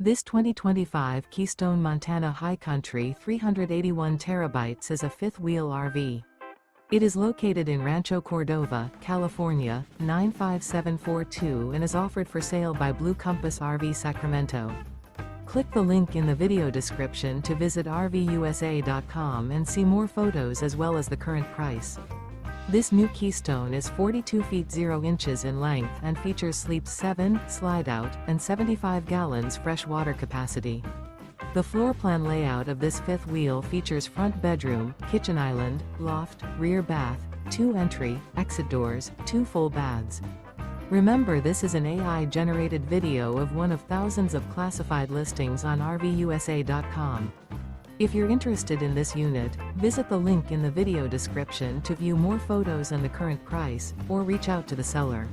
This 2025 Keystone Montana High Country 381 terabytes is a fifth-wheel RV. It is located in Rancho Cordova, California, 95742 and is offered for sale by Blue Compass RV Sacramento. Click the link in the video description to visit RVUSA.com and see more photos as well as the current price. This new Keystone is 42 feet 0 inches in length and features sleeps 7, slide-out, and 75 gallons fresh water capacity. The floor plan layout of this fifth wheel features front bedroom, kitchen island, loft, rear bath, 2 entry, exit doors, 2 full baths. Remember, this is an AI-generated video of one of thousands of classified listings on RVUSA.com. If you're interested in this unit, visit the link in the video description to view more photos and the current price, or reach out to the seller.